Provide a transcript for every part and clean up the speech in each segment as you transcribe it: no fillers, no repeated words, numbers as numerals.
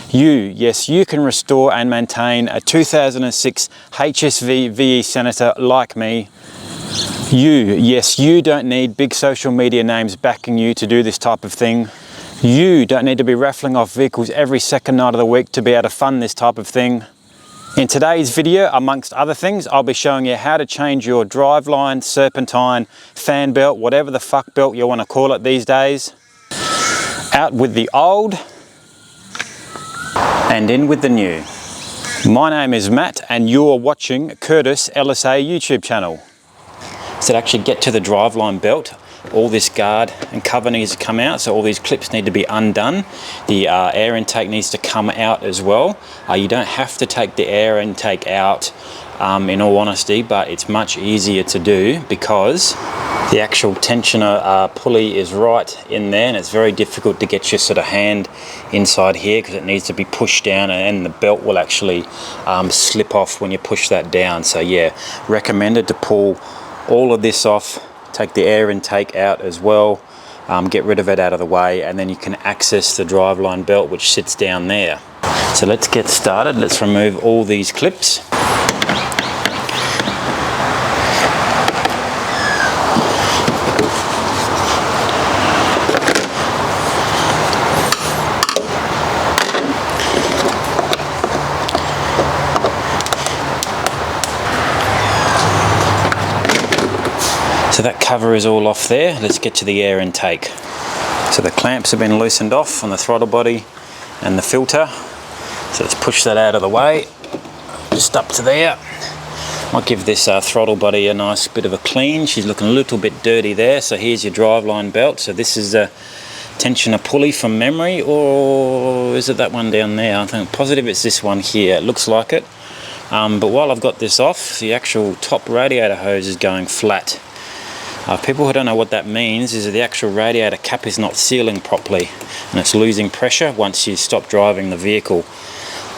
Yes, you can restore and maintain a 2006 HSV VE Senator like me. Yes, you don't need big social media names backing you to do this type of thing. You don't need to be raffling off vehicles every second night of the week to be able to fund this type of thing. In today's video, amongst other things, I'll be showing you how to change your Driveline, Serpentine, fan belt, whatever the fuck belt you want to call it these days. Out with the old and in with the new. My name is Matt and you're watching Curtis LSA YouTube channel. So to actually get to the Driveline belt, all this guard and cover needs to come out, so all these clips need to be undone. The air intake needs to come out as well. You don't have to take the air intake out in all honesty, but it's much easier to do because the actual tensioner pulley is right in there, and it's very difficult to get your sort of hand inside here because it needs to be pushed down, and the belt will actually slip off when you push that down. So yeah, recommended to pull all of this off, take the air intake out as well, get rid of it out of the way, and then you can access the Driveline belt which sits down there. So let's get started. Let's remove all these clips. So that cover is all off there. Let's get to the air intake. So the clamps have been loosened off on the throttle body and the filter. So let's push that out of the way, just up to there. I'll give this throttle body a nice bit of a clean. She's looking a little bit dirty there. So here's your Driveline belt. So this is a tensioner pulley from memory, or is it that one down there? I think positive it's this one here. It looks like it. But while I've got this off, the actual top radiator hose is going flat. People who don't know what that means is that the actual radiator cap is not sealing properly and it's losing pressure once you stop driving the vehicle.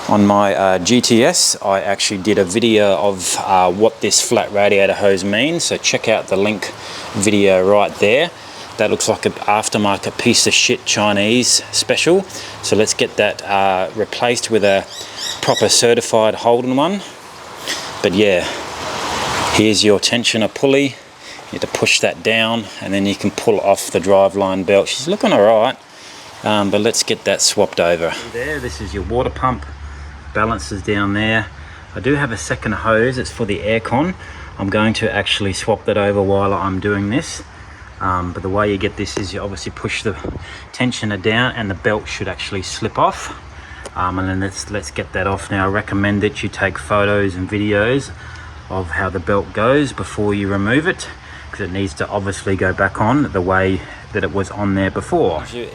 On my GTS, I actually did a video of what this flat radiator hose means, so check out the link video right there. That looks like an aftermarket piece of shit Chinese special, so let's get that replaced with a proper certified Holden one. But yeah, here's your tensioner pulley. You have to push that down and then you can pull off the Driveline belt. She's looking alright, but let's get that swapped over. There, this is your water pump, balances down there. I do have a second hose, it's for the aircon. I'm going to actually swap that over while I'm doing this. But the way you get this is you obviously push the tensioner down and the belt should actually slip off. And then let's get that off now. I recommend that you take photos and videos of how the belt goes before you remove it, because it needs to obviously go back on the way that it was on there before. So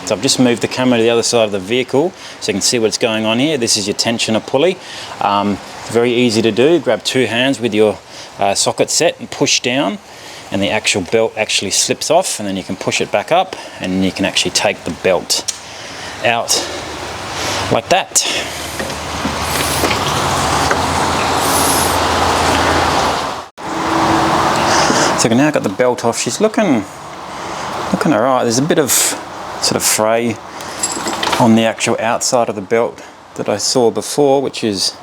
I've just moved the camera to the other side of the vehicle so you can see what's going on here. This is your tensioner pulley. Very easy to do. Grab two hands with your socket set and push down, and the actual belt actually slips off, and then you can push it back up and you can actually take the belt out like that. So now I've got the belt off. She's looking alright. There's a bit of sort of fray on the actual outside of the belt that I saw before, which is,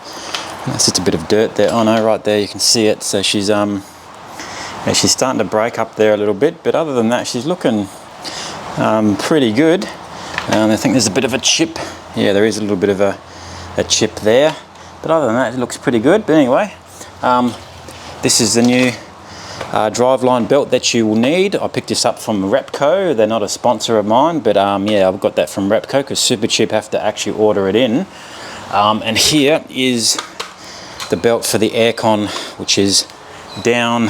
that's just a bit of dirt there. Oh no, right there you can see it. So she's yeah, she's starting to break up there a little bit, but other than that she's looking pretty good. I think there's a bit of a chip. Yeah, there is a little bit of a chip there, but other than that it looks pretty good. But anyway, this is the new Driveline belt that you will need. I picked this up from Repco. They're not a sponsor of mine, but yeah, I've got that from Repco because Supercheap have to actually order it in. And here is the belt for the aircon, which is down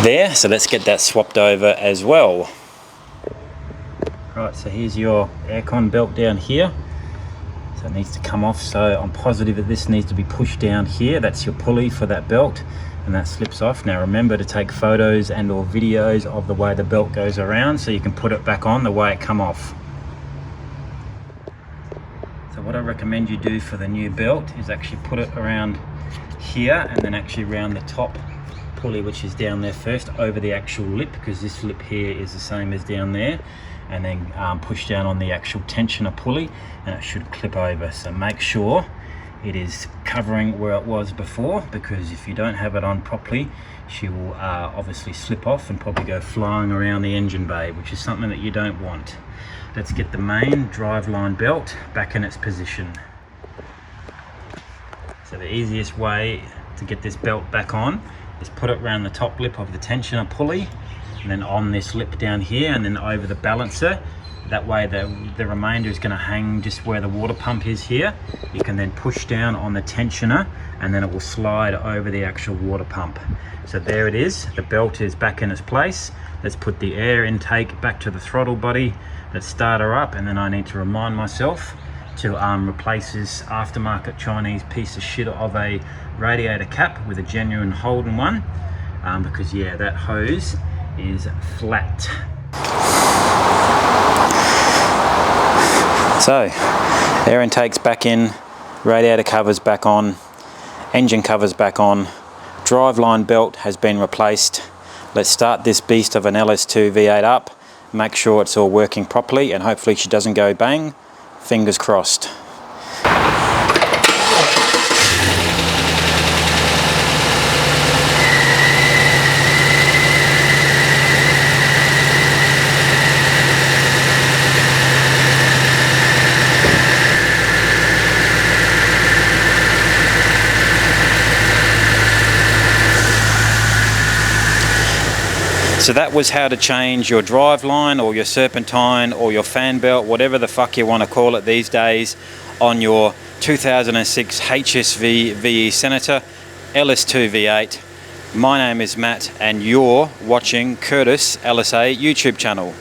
there. So let's get that swapped over as well. Right, so here's your aircon belt down here. So it needs to come off. So I'm positive that this needs to be pushed down here. That's your pulley for that belt, and that slips off. Now remember to take photos and or videos of the way the belt goes around so you can put it back on the way it come off. So what I recommend you do for the new belt is actually put it around here and then actually around the top pulley, which is down there first, over the actual lip, because this lip here is the same as down there. and then push down on the actual tensioner pulley, and it should clip over. So make sure it is covering where it was before, because if you don't have it on properly, she will obviously slip off and probably go flying around the engine bay, which is something that you don't want. Let's get the main driveline belt back in its position. So the easiest way to get this belt back on is put it around the top lip of the tensioner pulley, and then on this lip down here, and then over the balancer. That way the remainder is going to hang just where the water pump is here. You can then push down on the tensioner, and then it will slide over the actual water pump. So there it is, the belt is back in its place. Let's put the air intake back to the throttle body. Let's start her up, and then I need to remind myself to replace this aftermarket Chinese piece of shit of a radiator cap with a genuine Holden one, because yeah, that hose is flat. So air intake's back in, radiator covers back on, engine covers back on, driveline belt has been replaced. Let's start this beast of an LS2 V8 up, make sure it's all working properly, and hopefully she doesn't go bang. Fingers crossed. So that was how to change your driveline or your serpentine or your fan belt, whatever the fuck you want to call it these days, on your 2006 HSV VE Senator LS2 V8. My name is Matt, and you're watching Curtis LSA YouTube channel.